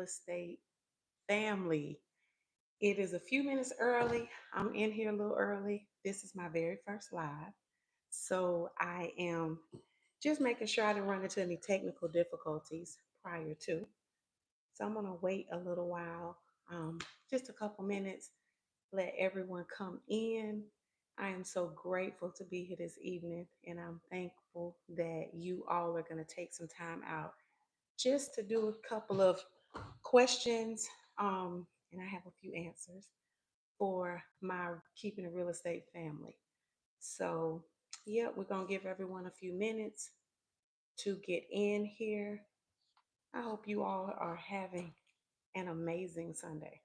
real estate family. It is a few minutes early. I'm in here a little early. This is my very first live. So I am just making sure I didn't run into any technical difficulties prior to. So I'm going to wait a little while, um, just a couple minutes, let everyone come in. I am so grateful to be here this evening, and I'm thankful that you all are going to take some time out just to do a couple of questions. And I have a few answers for my keeping a real estate family. So, yeah, we're going to give everyone a few minutes to get in here. I hope you all are having an amazing Sunday.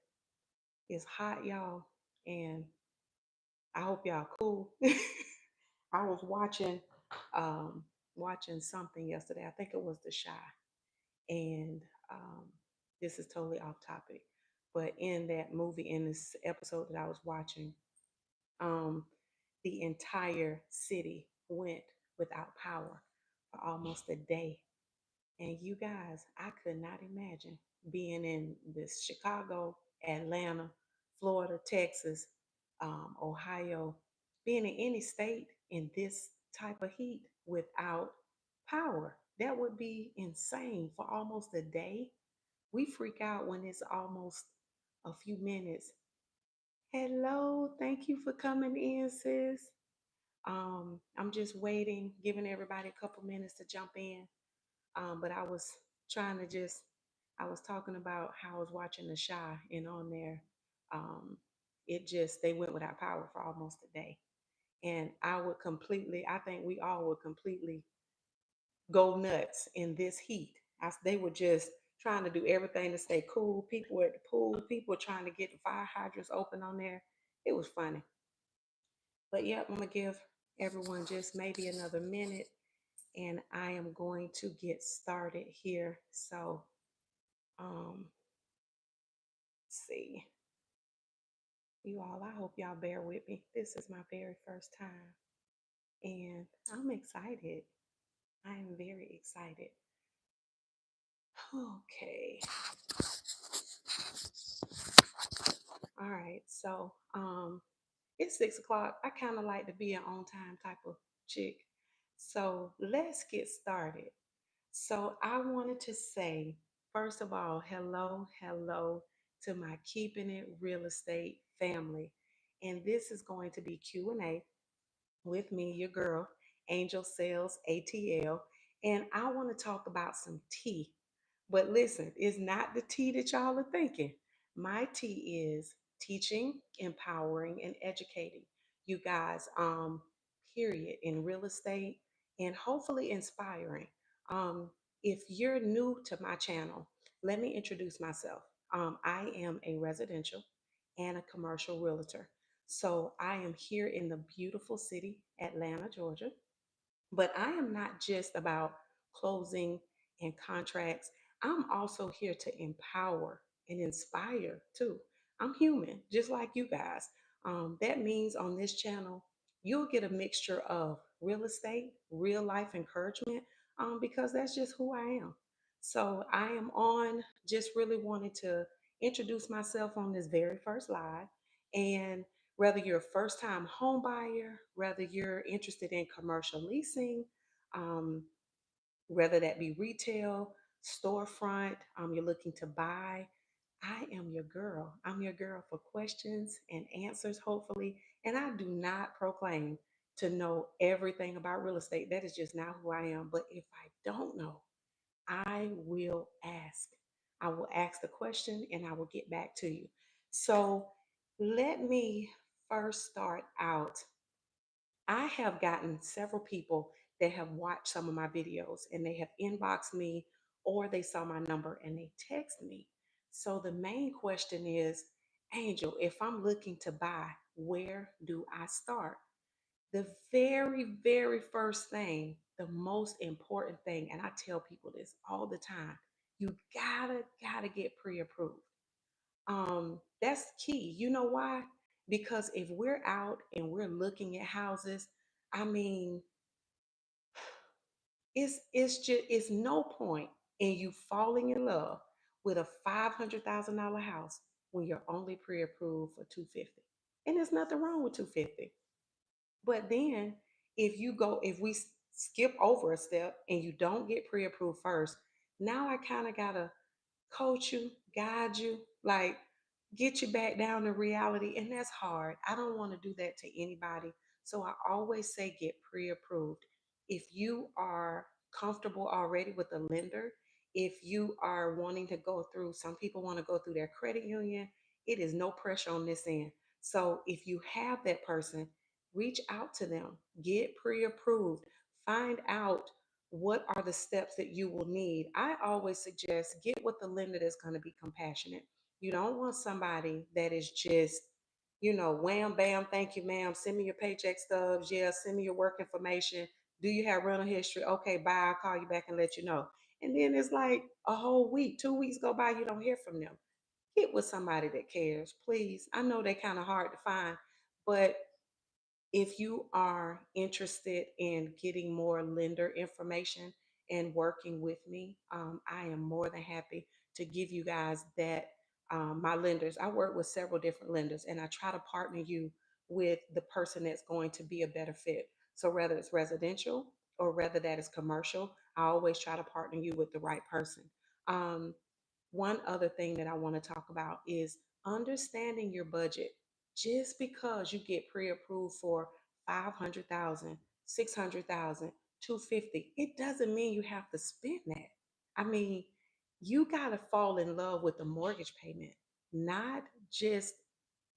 It's hot, y'all, and I hope y'all cool. I was um, watching something yesterday. I think it was The Shy, and um, this is totally off topic. But in that movie, in this episode that I was watching, um, the entire city went without power for almost a day. And you guys, I could not imagine being in this Chicago, Atlanta, Florida, Texas, Ohio, being in any state in this type of heat without power. That would be insane for almost a day. We freak out when it's almost a few minutes. Hello, thank you for coming in, sis. I'm just waiting, giving everybody a couple minutes to jump in. But I was trying to just, I was talking about how I was watching The Shy, and on there, um, they went without power for almost a day. And I think we all would completely go nuts in this heat. They were just trying to do everything to stay cool. People were at the pool, people were trying to get the fire hydrants open on there. It was funny. But yep, I'm going to give everyone just maybe another minute, and I am going to get started here. So, um, let's see. You all, I hope y'all bear with me. This is my very first time, and I'm excited. I am very excited. Okay. All right. So, it's 6 o'clock. I kind of like to be an on time type of chick. So let's get started. So I wanted to say, first of all, hello to my Keeping It Real Estate family. And this is going to be Q&A with me, your girl, Angel Sells ATL. And I want to talk about some tea. But listen, it's not the tea that y'all are thinking. My tea is teaching, empowering, and educating you guys, period, in real estate, and hopefully inspiring. Um, if you're new to my channel, let me introduce myself. I am a residential and a commercial realtor. So I am here in the beautiful city, Atlanta, Georgia. But I am not just about closing and contracts. I'm also here to empower and inspire too. I'm human, just like you guys. That means on this channel, you'll get a mixture of real estate, real life encouragement, because that's just who I am. So I am on, just really wanted to introduce myself on this very first live. And whether you're a first time home buyer, whether you're interested in commercial leasing, um, whether that be retail, storefront, you're looking to buy, I am your girl. I'm your girl for questions and answers, hopefully. And I do not proclaim to know everything about real estate. That is just not who I am. But if I don't know, I will ask. I will ask the question and I will get back to you. So let me first start out. I have gotten several people that have watched some of my videos and they have inboxed me, or they saw my number and they text me. So the main question is, Angel, if I'm looking to buy, where do I start? The very first thing, the most important thing, and I tell people this all the time, you gotta get pre-approved. That's key. You know why? Because if we're out and we're looking at houses, I mean, it's just it's no point in you falling in love with a $500,000 house when you're only pre-approved for 250. And there's nothing wrong with 250. But then if we skip over a step and you don't get pre-approved first, now I kind of gotta coach you, guide you, like get you back down to reality. And that's hard. I don't want to do that to anybody. So I always say get pre approved. If you are comfortable already with a lender, if you are wanting to go through, some people want to go through their credit union, it is no pressure on this end. So if you have that person, reach out to them, get pre approved, find out what are the steps that you will need. I always suggest get with the lender that's going to be compassionate. You don't want somebody that is just, wham, bam, thank you, ma'am. Send me your paycheck stubs. Yeah, send me your work information. Do you have rental history? Okay, bye. I'll call you back and let you know. And then it's like a whole week, 2 weeks go by, you don't hear from them. Get with somebody that cares, please. I know they're kind of hard to find, but if you are interested in getting more lender information and working with me, I am more than happy to give you guys that. My lenders, I work with several different lenders, and I try to partner you with the person that's going to be a better fit. So, whether it's residential or whether that is commercial, I always try to partner you with the right person. Um, One other thing that I want to talk about is understanding your budget. Just because you get pre-approved for 500,000, 600,000, 250, it doesn't mean you have to spend that. I mean, you got to fall in love with the mortgage payment, not just,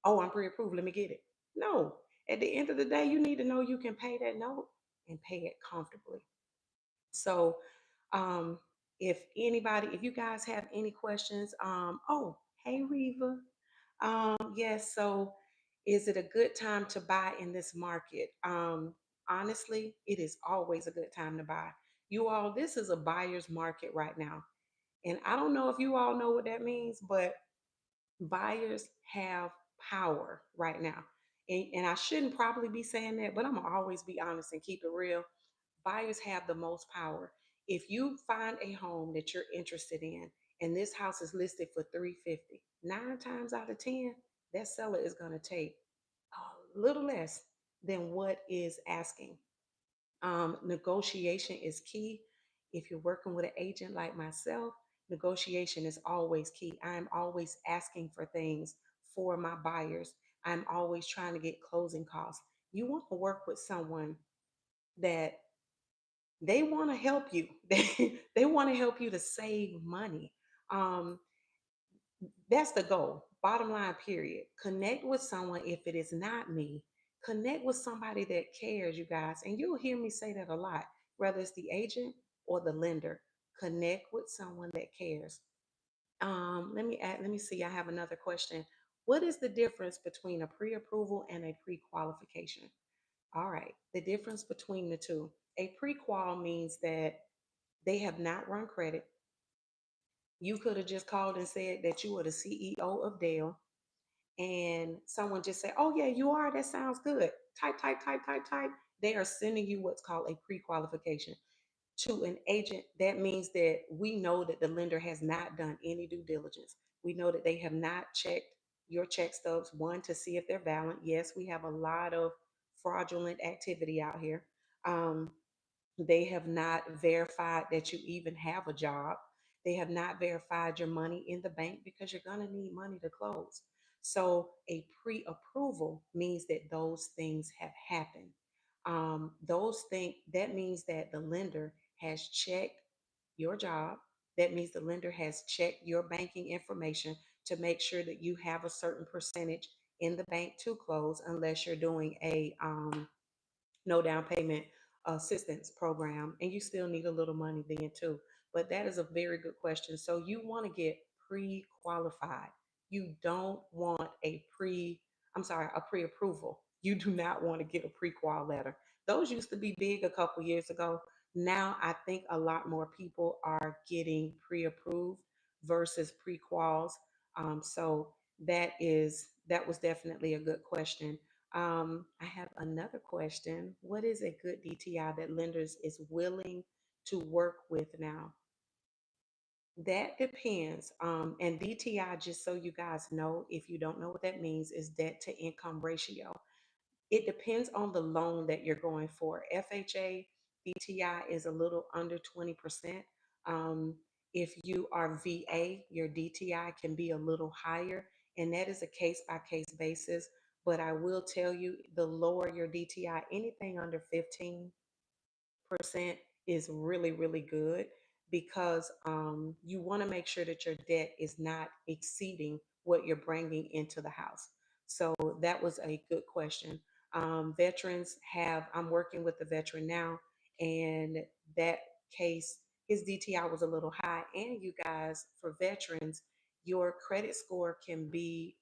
oh, I'm pre-approved, let me get it. No, at the end of the day, you need to know you can pay that note and pay it comfortably. So, um, if you guys have any questions, oh, hey, Reva. Yes, so is it a good time to buy in this market? Honestly, it is always a good time to buy. You all, this is a buyer's market right now. And I don't know if you all know what that means, but buyers have power right now. And I shouldn't probably be saying that, but I'm gonna always be honest and keep it real. Buyers have the most power. If you find a home that you're interested in and this house is listed for 350, 9 times out of 10, that seller is going to take a little less than what is asking. Negotiation is key. If you're working with an agent like myself, negotiation is always key. I'm always asking for things for my buyers. I'm always trying to get closing costs. You want to work with someone that they want to help you. They want to help you to save money. Um, that's the goal. Bottom line, period. Connect with someone. If it is not me, connect with somebody that cares, you guys. And you'll hear me say that a lot, whether it's the agent or the lender. Connect with someone that cares. Let me see. I have another question. What is the difference between a pre-approval and a pre-qualification? All right, the difference between the two. A pre-qual means that they have not run credit. You could have just called and said that you were the CEO of Dell, and someone just said, "Oh yeah, you are. That sounds good." Type, type, type, type, type. They are sending you what's called a pre-qualification. To an agent, that means that we know that the lender has not done any due diligence. We know that they have not checked your check stubs, one, to see if they're valid. Yes, we have a lot of fraudulent activity out here. Um, they have not verified that you even have a job. They have not verified your money in the bank because you're going to need money to close. So, a pre approval means that those things have happened. Those things, that means that the lender has checked your job. That means the lender has checked your banking information to make sure that you have a certain percentage in the bank to close, unless you're doing a no down payment assistance program, and you still need a little money then too. But that is a very good question. So you want to get pre-qualified. You don't want a pre-approval. You do not want to get a pre-qual letter. Those used to be big a couple years ago. Now I think a lot more people are getting pre-approved versus pre-quals. So that was definitely a good question. I have another question. What is a good DTI that lenders is willing to work with now? That depends. And DTI, just so you guys know, if you don't know what that means, is debt to income ratio. It depends on the loan that you're going for. FHA, DTI is a little under 20%. Um, if you are VA, your DTI can be a little higher, and that is a case by case basis. But I will tell you, the lower your DTI, anything under 15% is really, really good because you want to make sure that your debt is not exceeding what you're bringing into the house. So that was a good question. Veterans have, I'm working with the veteran now, and that case, his DTI was a little high. And you guys, for veterans, your credit score can be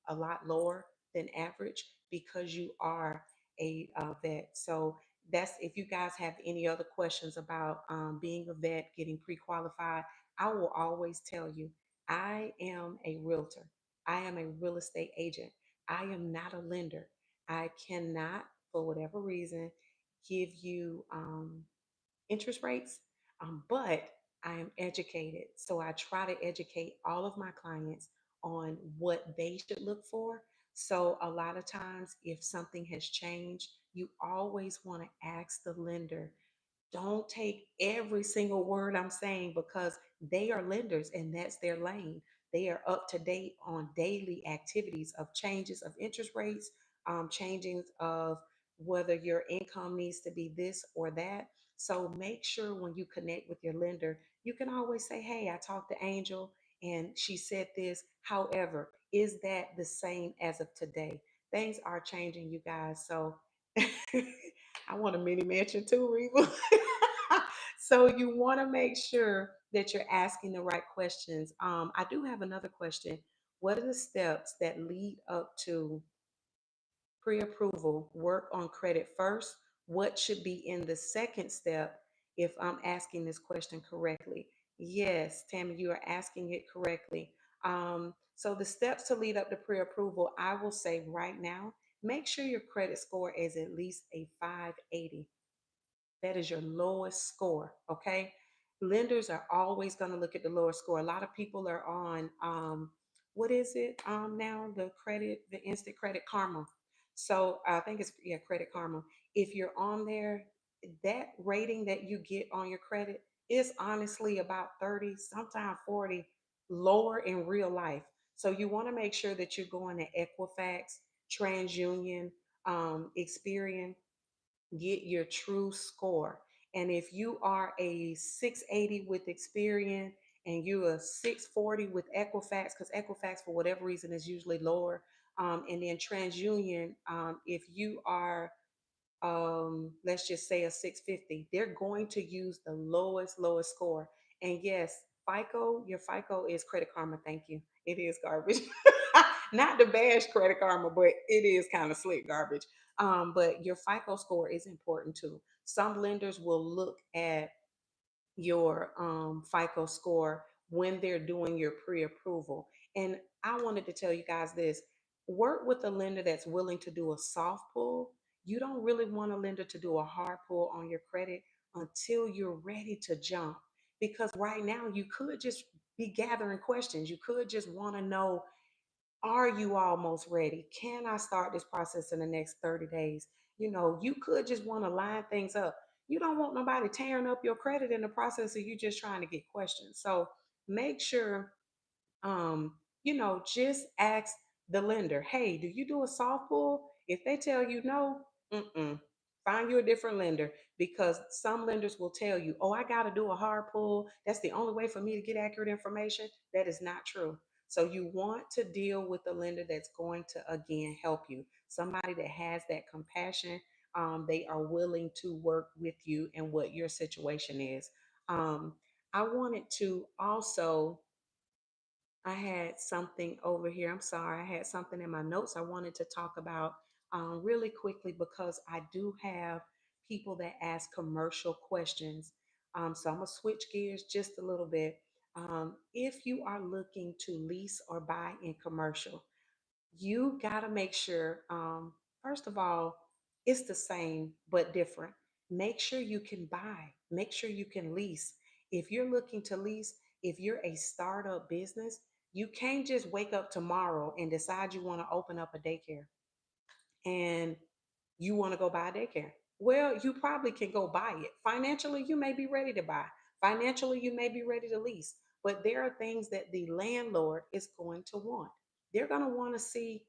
a lot lower than average because you are a vet. So that's if you guys have any other questions about being a vet, getting pre-qualified, I will always tell you, I am a realtor. I am a real estate agent. I am not a lender. I cannot, for whatever reason, give you interest rates, but I am educated. So I try to educate all of my clients on what they should look for. So a lot of times, if something has changed, you always want to ask the lender. Don't take every single word I'm saying because they are lenders and that's their lane. They are up to date on daily activities of changes of interest rates, changes of whether your income needs to be this or that. So make sure when you connect with your lender, you can always say, hey, I talked to Angel and she said this. However, is that the same as of today? Things are changing, you guys. So I want a mini mansion too, Reba. So you want to make sure that you're asking the right questions. I do have another question. What are the steps that lead up to pre-approval? Work on credit first. What should be in the second step if I'm asking this question correctly? Yes, Tammy, you are asking it correctly. So the steps to lead up to pre-approval, I will say right now, make sure your credit score is at least a 580. That is your lowest score. Okay. Lenders are always going to look at the lowest score. A lot of people are on, what is it now? The instant credit karma. So I think it's, yeah, credit karma. If you're on there, that rating that you get on your credit is honestly about 30, sometimes 40 lower in real life. So you want to make sure that you're going to Equifax, TransUnion, Experian, get your true score. And if you are a 680 with Experian and you're a 640 with Equifax, because Equifax for whatever reason is usually lower, and then TransUnion, if you are let's just say a 650, they're going to use the lowest score. And yes, FICO, your FICO is Credit Karma. Thank you. It is garbage. Not the bash Credit Karma, but it is kind of slick garbage. But your FICO score is important too. Some lenders will look at your FICO score when they're doing your pre-approval. And I wanted to tell you guys this: work with a lender that's willing to do a soft pull. You don't really want a lender to do a hard pull on your credit until you're ready to jump. Because right now you could just be gathering questions. You could just want to know, are you almost ready? Can I start this process in the next 30 days? You know, you could just want to line things up. You don't want nobody tearing up your credit in the process of you just trying to get questions. So make sure just ask the lender, hey, do you do a soft pull? If they tell you no, find you a different lender because some lenders will tell you, oh, I got to do a hard pull. That's the only way for me to get accurate information. That is not true. So you want to deal with a lender that's going to, again, help you. Somebody that has that compassion. They are willing to work with you and what your situation is. I wanted to also I had something over here. I'm sorry. I had something in my notes I wanted to talk about really quickly because I do have people that ask commercial questions. So I'm going to switch gears just a little bit. If you are looking to lease or buy in commercial, you got to make sure, first of all, it's the same but different. Make sure you can buy, make sure you can lease. If you're looking to lease, If you're a startup business, you can't just wake up tomorrow and decide you want to open up a daycare and you want to go buy a daycare. Well, you probably can go buy it. Financially, you may be ready to buy. Financially, you may be ready to lease. But there are things that the landlord is going to want. They're going to want to see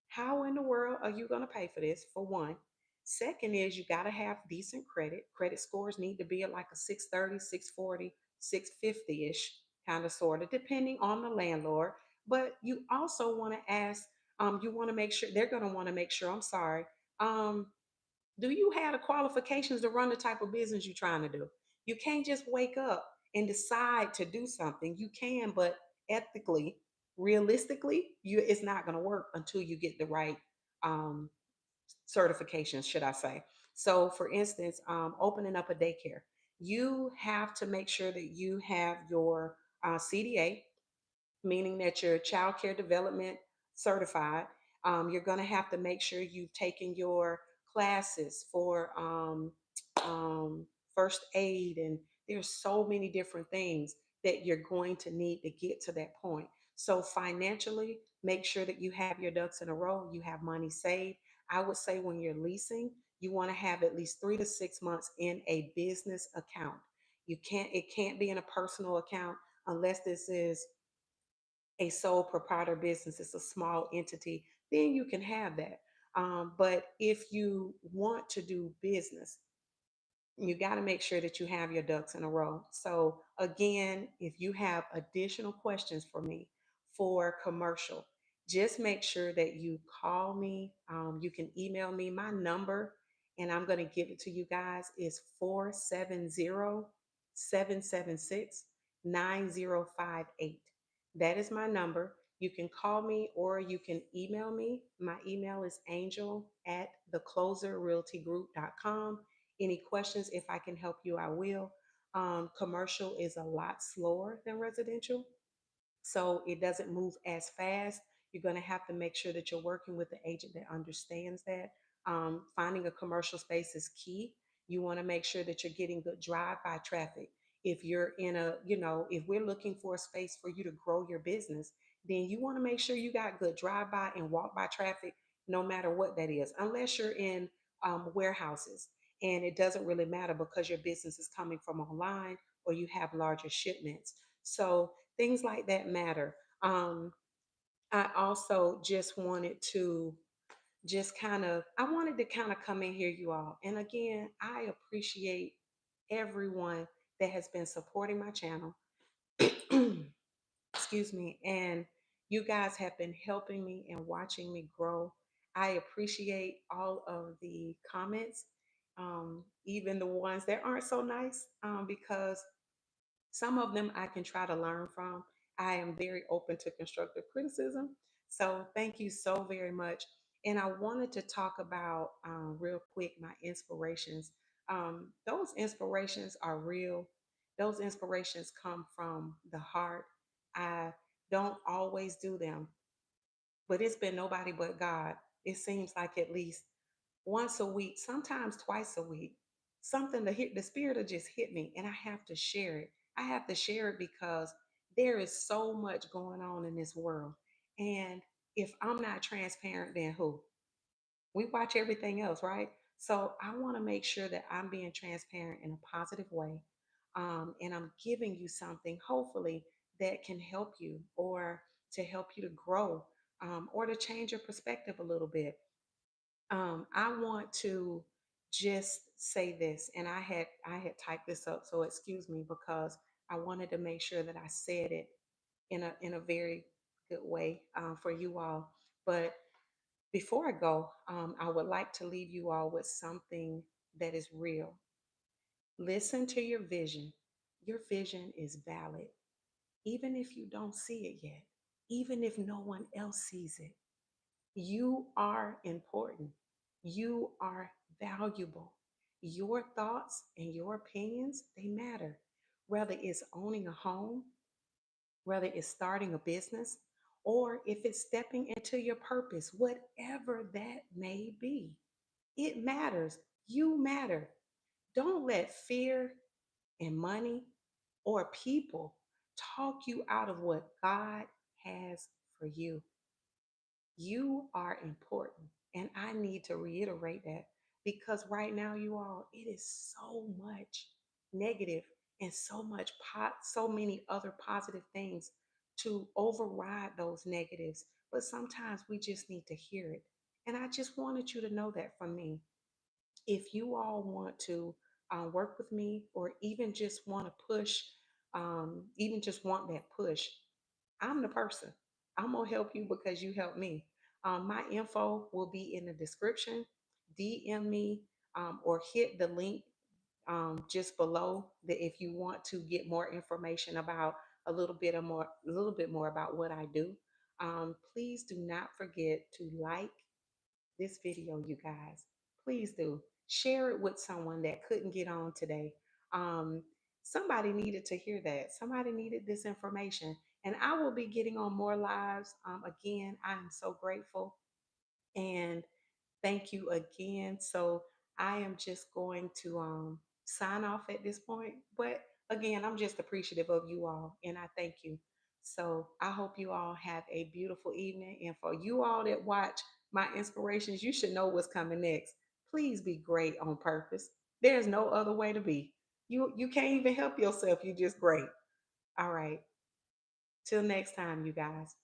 how in the world are you going to pay for this, for one. Second is you got to have decent credit. Credit scores need to be at like a 630, 640, 650-ish kind of sort of, depending on the landlord. But you also want to ask, you want to make sure, they're going to want to make sure, I'm sorry, um, do you have the qualifications to run the type of business you're trying to do? You can't just wake up and decide to do something. You can, but ethically, realistically, it's not going to work until you get the right um, certifications, should I say. So, for instance, opening up a daycare, you have to make sure that you have your CDA, meaning that you're child care development certified. You're going to have to make sure you've taken your classes for um, first aid, and there's so many different things that you're going to need to get to that point. So financially, make sure that you have your ducks in a row. You have money saved. I would say when you're leasing, you want to have at least 3 to 6 months in a business account. It can't be in a personal account unless this is a sole proprietor business, it's a small entity, then you can have that. But if you want to do business, you got to make sure that you have your ducks in a row. So, again, if you have additional questions for me for commercial, just make sure that you call me. You can email me. My number, and I'm going to give it to you guys, is 470-776-9058. That is my number. You can call me or you can email me. My email is angel@thecloserrealtygroup.com. Any questions, if I can help you, I will. Commercial is a lot slower than residential, so it doesn't move as fast. You're going to have to make sure that you're working with an agent that understands that. Finding a commercial space is key. You want to make sure that you're getting good drive-by traffic. If you're in a, if we're looking for a space for you to grow your business, then you want to make sure you got good drive-by and walk-by traffic, no matter what that is, unless you're in warehouses. And it doesn't really matter because your business is coming from online or you have larger shipments. So things like that matter. I also just wanted to I wanted to kind of come in here, you all. And again, I appreciate everyone that has been supporting my channel. Excuse me. And you guys have been helping me and watching me grow. I appreciate all of the comments, even the ones that aren't so nice, because some of them I can try to learn from. I am very open to constructive criticism. So thank you so very much. And I wanted to talk about real quick my inspirations. Those inspirations are real. Those inspirations come from the heart. I don't always do them, but it's been nobody but God. It seems like at least once a week, sometimes twice a week, something to hit the spirit will just hit me and I have to share it. I have to share it because there is so much going on in this world. And if I'm not transparent, then who? We watch everything else, right? So I want to make sure that I'm being transparent in a positive way. And I'm giving you something, hopefully, that can help you or to help you to grow, or to change your perspective a little bit. I want to just say this, and I had typed this up, so excuse me because I wanted to make sure that I said it in a very good way for you all. But before I go, I would like to leave you all with something that is real. Listen to your vision. Your vision is valid, even if you don't see it yet, even if no one else sees it. You are important. You are valuable. Your thoughts and your opinions, they matter. Whether it's owning a home, whether it's starting a business, or if it's stepping into your purpose, whatever that may be, it matters. You matter. Don't let fear and money or people talk you out of what God has for you. You are important. And I need to reiterate that because right now, you all, it is so much negative and so many other positive things to override those negatives. But sometimes we just need to hear it. And I just wanted you to know that from me. If you all want to work with me or even just want to push, even just want that push, I'm the person. I'm gonna help you because you helped me. My info will be in the description. DM me or hit the link just below that if you want to get more information about a little bit more about what I do. Please do not forget to like this video, you guys. Please do share it with someone that couldn't get on today. Um, Somebody needed to hear that. Somebody needed this information. And I will be getting on more lives. Again, I am so grateful. And thank you again. So I am just going to sign off at this point. But again, I'm just appreciative of you all and I thank you. So I hope you all have a beautiful evening. And for you all that watch my inspirations, you should know what's coming next. Please be great on purpose. There's no other way to be. You can't even help yourself. You just great. All right. Till next time, you guys.